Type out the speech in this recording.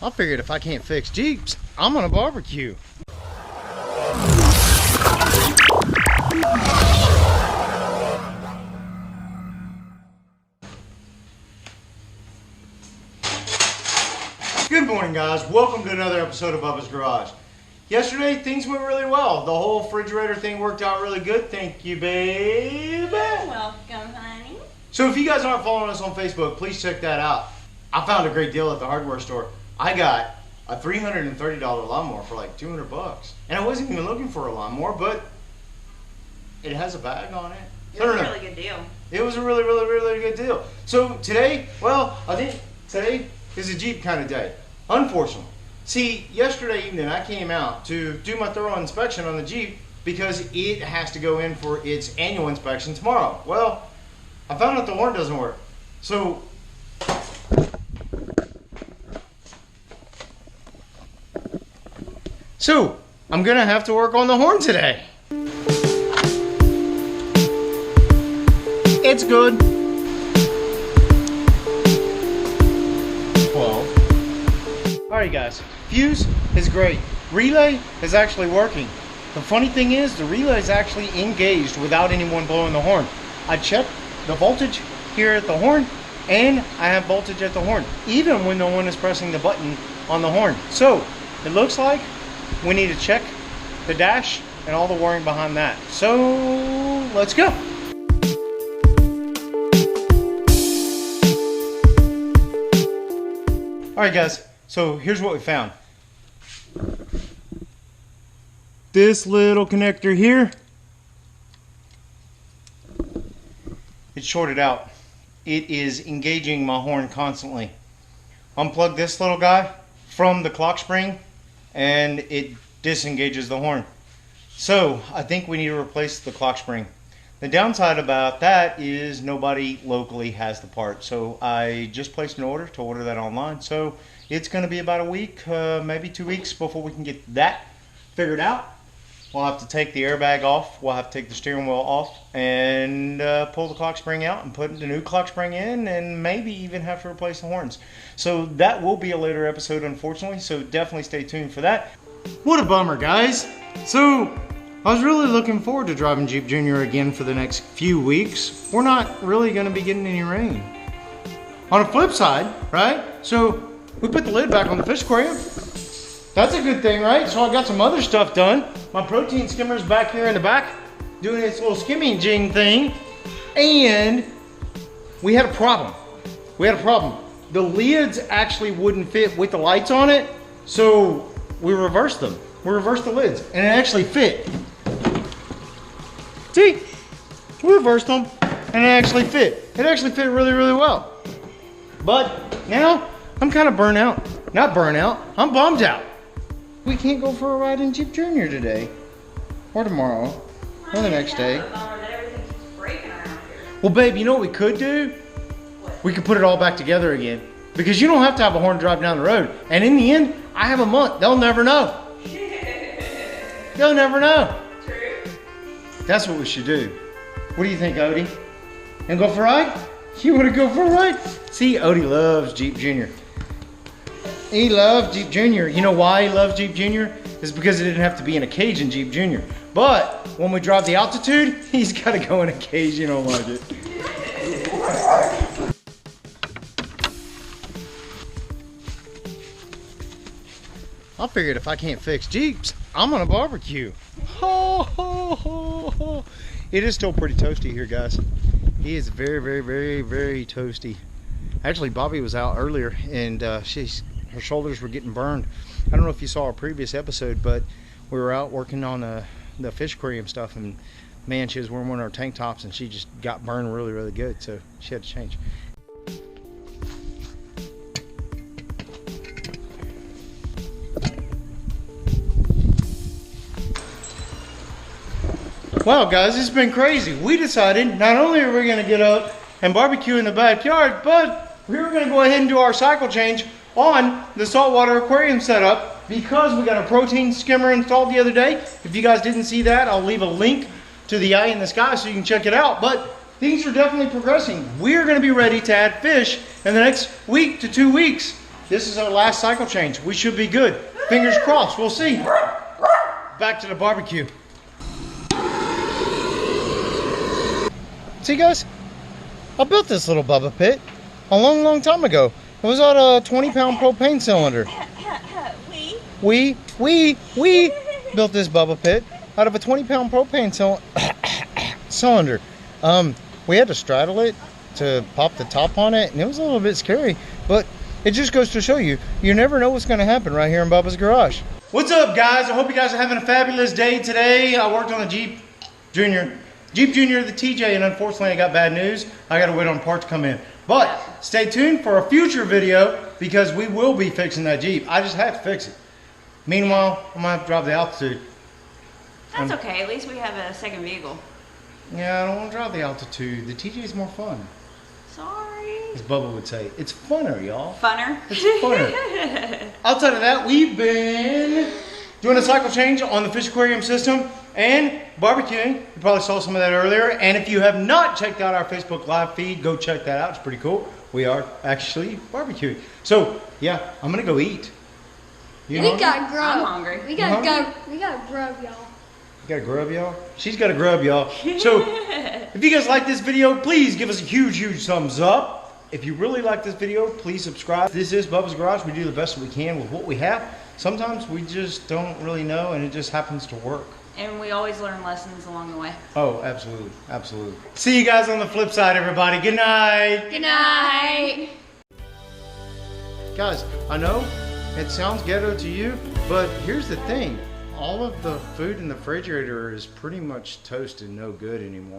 I figured if I can't fix Jeeps, I'm gonna barbecue. Good morning, guys. Welcome to another episode of Bubba's Garage. Yesterday, things went really well. The whole refrigerator thing worked out really good. Thank you, baby. Welcome, honey. So if you guys aren't following us on Facebook, please check that out. I found a great deal at the hardware store. I got a $330 lawnmower for like 200 bucks. And I wasn't even looking for a lawnmower, but it has a bag on it. It was a really good deal. It was a really good deal. So today, well, I think today is a Jeep kind of day. Unfortunately. See, yesterday evening I came out to do my thorough inspection on the Jeep because it has to go in for its annual inspection tomorrow. Well, I found out the horn doesn't work. So I'm gonna have to work on the horn today. It's good. 12. Alright guys, fuse is great. Relay is actually working. The funny thing is the relay is actually engaged without anyone blowing the horn. I checked the voltage here at the horn and I have voltage at the horn, even when no one is pressing the button on the horn. So it looks like we need to check the dash and all the wiring behind that. So let's go. Alright guys, so here's what we found. This little connector here, it's shorted out. It is engaging my horn constantly. Unplug this little guy from the clock spring and it disengages the horn. So I think we need to replace the clock spring. The downside about that is nobody locally has the part. So I just placed an order to order that online. So it's going to be about a week, maybe 2 weeks before we can get that figured out. We'll have to take the airbag off. We'll have to take the steering wheel off and pull the clock spring out and put the new clock spring in and maybe even have to replace the horns. So that will be a later episode, unfortunately. So definitely stay tuned for that. What a bummer, guys. So I was really looking forward to driving Jeep Junior again for the next few weeks. We're not really going to be getting any rain. On the flip side, right? So we put the lid back on the fish aquarium. That's a good thing, right? So I got some other stuff done. My protein skimmer's back here in the back doing its little skimming jing thing. And we had a problem. The lids actually wouldn't fit with the lights on it. So we reversed them. We reversed the lids and it actually fit. See, we reversed them and it actually fit. It actually fit really well. But now I'm kind of burnt out. Not burnt out, I'm bummed out. We can't go for a ride in Jeep Junior today or tomorrow or the next day. Well babe, you know what we could do? We could put it all back together again. Because you don't have to have a horn drive down the road. And in the end, I have a month. They'll never know. They'll never know. True. That's what we should do. What do you think, Odie? And go for a ride? You want to go for a ride? See, Odie loves Jeep Junior. He loves Jeep Junior. You know why he loves Jeep Junior? It's because he didn't have to be in a cage in Jeep Junior. But when we drive the altitude, he's got to go in a cage. You don't like it. I figured if I can't fix Jeeps, I'm gonna barbecue. Ho, ho, ho, ho. It is still pretty toasty here, guys. He is very toasty. Actually, Bobby was out earlier and her shoulders were getting burned. I don't know if you saw our previous episode, but we were out working on the fish aquarium stuff, and man, she was wearing one of our tank tops and she just got burned really good, so she had to change. Wow, guys, it's been crazy. We decided not only are we going to get up and barbecue in the backyard, but we were going to go ahead and do our cycle change on the saltwater aquarium setup because we got a protein skimmer installed the other day. If you guys didn't see that, I'll leave a link to the eye in the sky so you can check it out. But things are definitely progressing. We're going to be ready to add fish in the next week to 2 weeks. this is our last cycle change. We should be good. Fingers crossed. We'll see. Back to the barbecue. See, guys, I built this little Bubba pit a long time ago. It was on a 20-pound propane cylinder. We built this Bubba pit out of a 20-pound propane cylinder. We had to straddle it to pop the top on it, and it was a little bit scary, but it just goes to show you, you never know what's going to happen right here in Bubba's garage. What's up, guys? I hope you guys are having a fabulous day today. I worked on a Jeep Junior the TJ, and unfortunately I got bad news. I got to wait on parts to come in. But stay tuned for a future video because we will be fixing that Jeep. I just have to fix it. Meanwhile, I'm going to have to drop the altitude. That's okay. At least we have a second vehicle. Yeah, I don't want to drop the altitude. The TJ is more fun. Sorry. As Bubba would say, it's funner, y'all. Funner? It's funner. Outside of that, we've been doing a cycle change on the fish aquarium system and barbecuing. You probably saw some of that earlier. And if you have not checked out our Facebook Live feed, go check that out. It's pretty cool. We are actually barbecuing. So, yeah, I'm going to go eat. You We got grub. I'm hungry. We got grub, y'all. You got a grub, y'all? She's got a grub, y'all. So, if you guys like this video, please give us a huge thumbs up. If you really like this video, please subscribe. This is Bubba's Garage. We do the best that we can with what we have. Sometimes we just don't really know, and it just happens to work. And we always learn lessons along the way. Oh, absolutely. Absolutely. See you guys on the flip side, everybody. Good night. Good night. Guys, I know it sounds ghetto to you, but here's the thing. All of the food in the refrigerator is pretty much toasted, no good anymore.